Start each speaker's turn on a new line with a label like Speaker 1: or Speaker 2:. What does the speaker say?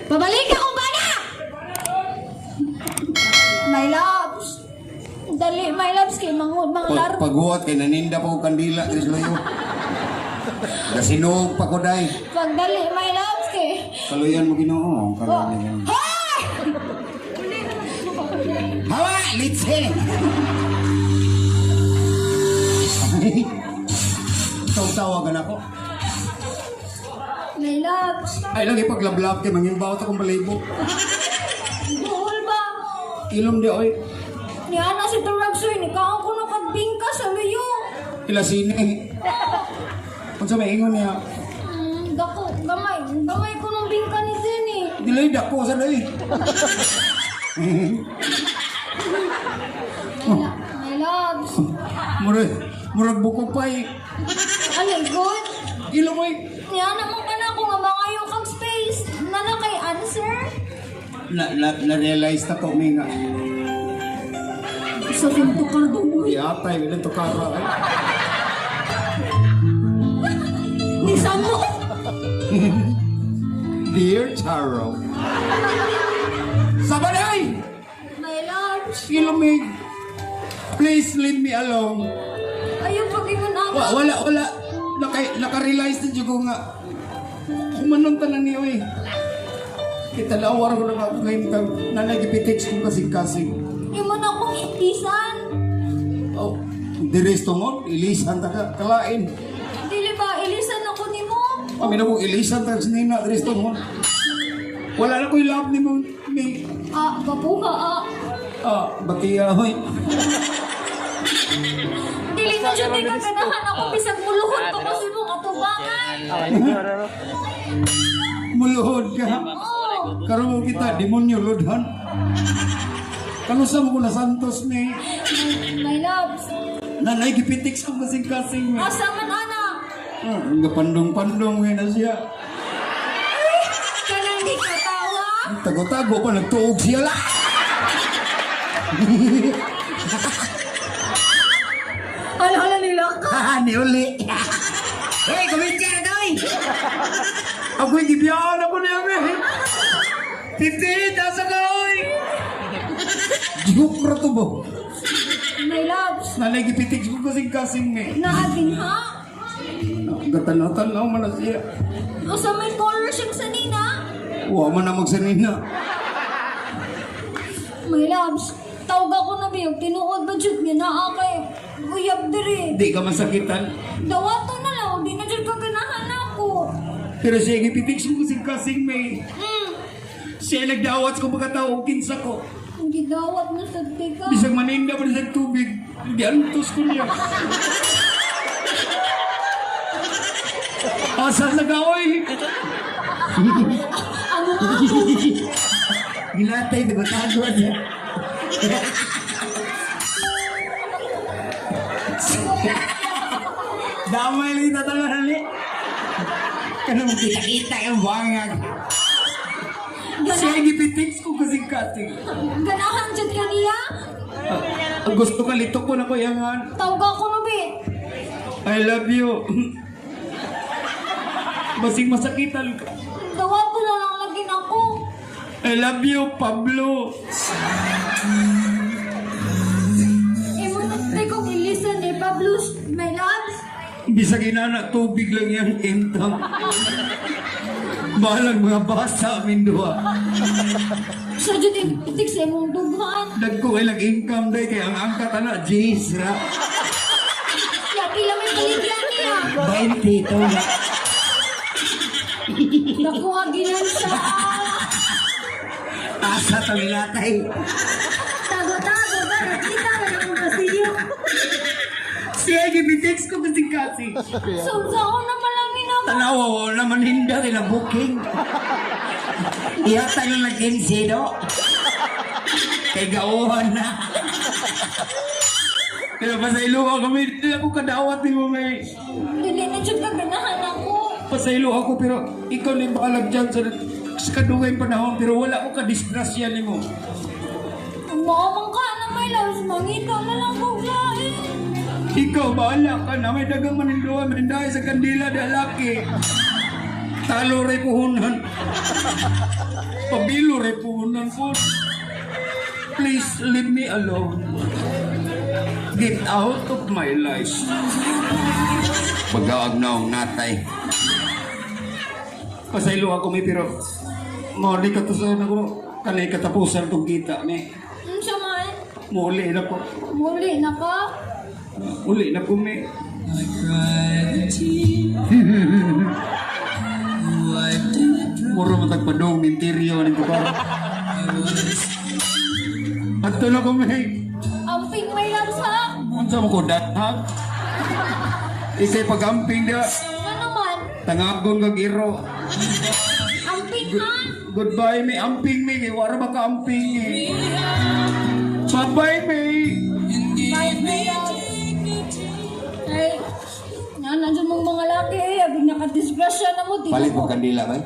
Speaker 1: Pabalik akong bana! My loves. Dali, my loves, kay manglaro.
Speaker 2: Paghuwat kay naninda pa ko kandila kay Loyo. Nasinog pa ko day.
Speaker 1: Pagdali, my loves, kay...
Speaker 2: Kaluyan mo Ginoo, kaluyan.
Speaker 1: Hoy!
Speaker 2: Hawa, litse. Tawagan ako.
Speaker 1: My loves.
Speaker 2: Ay lagi paglablab kay mangimbawat akong balibo.
Speaker 1: Buhol ba?
Speaker 2: Ilom di oy.
Speaker 1: Ni Ana si Turagsoy, ni kaon ko nakagbingka sa luyo.
Speaker 2: Ila sini. Unsa may ingon niya?
Speaker 1: Dako, gamay. Gamay ko ng bingka ni Zeni.
Speaker 2: Dilay dako sa day.
Speaker 1: My loves.
Speaker 2: Murag bukog pa eh.
Speaker 1: Alay, good.
Speaker 2: Ilom oy.
Speaker 1: Ni Ana mo ka na kung mga kag space. Nana kay answer.
Speaker 2: Na-realize na ko nga.
Speaker 1: Sa pinto ka doon.
Speaker 2: Yatay, bilang to kara eh.
Speaker 1: Ni Samo.
Speaker 2: Dear Charo. Sabaday!
Speaker 1: My loves.
Speaker 2: Ilomig. Please leave me alone.
Speaker 1: Ayaw pag-ingon ako.
Speaker 2: Wala. Naka-realize na dyan ko nga. Kumanong tanan niyo eh. Kita lawar ko lang ako ngayon kang nanagipitex kong kasing-kasing.
Speaker 1: Iman akong itisan.
Speaker 2: Oh, diresto mo, ilisan ta ka, kalain.
Speaker 1: Dili ba, ilisan ako ni mo.
Speaker 2: Kami na mo, ilisan ta sa nina, diresto mo. Wala na ko yung love ni mo.
Speaker 1: Babuha
Speaker 2: Batiya, hoy.
Speaker 1: Dili na siya ka ganahan ako bisag muluhod ko kasi mong atubangan.
Speaker 2: Muluhod ka. Karoon mo kita, demonyo, lodhan. Kanusa mo ko na santos ni.
Speaker 1: My loves.
Speaker 2: Nanay, gipitex kong kasing-kasing.
Speaker 1: Asa man, Ana?
Speaker 2: Nga pandong-pandong na siya.
Speaker 1: Kanang di ka tawa?
Speaker 2: Tago-tago pa, nagtuog siya lang.
Speaker 1: Hala nila ka.
Speaker 2: Ni uli. Hey, kumintya na doy. Ako'y gibiyaan ako niya, eh. Titi, nasa ka, oy. Jiyok ra to ba?
Speaker 1: My loves.
Speaker 2: Nanay, gipitik ko kasing-kasing, eh.
Speaker 1: Naating ha?
Speaker 2: Gatan-tanaw man na siya.
Speaker 1: O sa may color siyang sanina?
Speaker 2: Huwag man na magsanina.
Speaker 1: My loves. Tawag ako na biyog. Tinuod ba dyan niya na akay? Uyab diri.
Speaker 2: Di ka masakitan.
Speaker 1: Dawato na lang. Di na dyan kaganahan ako.
Speaker 2: Pero siya gipitik ko kasing-kasing, may. Siya nagdawat ko pagkatao, kinsa ko.
Speaker 1: Hindi dawat na sa tika.
Speaker 2: Bisag maninda pa sa tubig. Hindi antos ko niya. Asa sa gaoy?
Speaker 1: Ano ako?
Speaker 2: Gilatay, nagatago niya. Damay lang yung tatalo hali. Kanang kita-kita yung bangag. Siya gipitix ko kasing-kasing.
Speaker 1: Ganahan dyan ka niya?
Speaker 2: Ang gusto ka, litok ko na ko yangan.
Speaker 1: Tawag ako na be.
Speaker 2: I love you. Basing masakitan ka.
Speaker 1: Dawato na lang lagi na ako.
Speaker 2: I love you, Pablo.
Speaker 1: Imo na ko ilisan ni Pablo's my loves.
Speaker 2: Bisag inana, tubig lang yung intang. Bahalang mga basa, amin duha.
Speaker 1: Sa dyan itik sa imong dughan.
Speaker 2: Nagko ay nag-income day kaya ang angkat na, jeez ra.
Speaker 1: Kaya pila may baligyan niya.
Speaker 2: 20 ito na.
Speaker 1: Nakuha ginan sa...
Speaker 2: Asa to nilatay.
Speaker 1: Tago-tago ba? Nakita na akong kasiyo.
Speaker 2: Siya, gibitex ko kasing-kasing.
Speaker 1: Sa ako na malangin ako.
Speaker 2: Tanawa ko naman hindi na booking. Iyata yung nag-insido. Kay gauhan na. Kaya pasaylo kami, hindi ako kadawat ni mo may.
Speaker 1: Dili na dyan kaganahan ako.
Speaker 2: Pasaylo ako pero ikaw na yung bakalag dyan sa kadungay panahon pero wala ko kadisgrasya ni mo.
Speaker 1: Ang maamang ka na may loves, mangita na lang kong lahi.
Speaker 2: Ikaw, bahala ka na. May dagang maninduhan, manindahay sa kandila na laki. Talo rin puhunan. Pabilo rin puhunan po. Please leave me alone. Get out of my life. Pagkaag na ang natay. Pasaylo ako may pero mo di katusan ako kanay katapusan itong kita ni.
Speaker 1: Siya man.
Speaker 2: Muli na ko.
Speaker 1: Muli na ka.
Speaker 2: Uli na ko may. Muro matagpadong interior ni ko para. At na ko may.
Speaker 1: Amping may lansa.
Speaker 2: Unsa mo ko datag? Isay pagamping dia.
Speaker 1: Ano naman?
Speaker 2: Tangagon kag iro.
Speaker 1: Amping man.
Speaker 2: Goodbye may amping may kay wala ba ka amping eh. Bye may.
Speaker 1: Bye, Maya. Ay, nandiyan mong mga laki. Abing nakadisgrasya na mo.
Speaker 2: Palit mo kandila ba?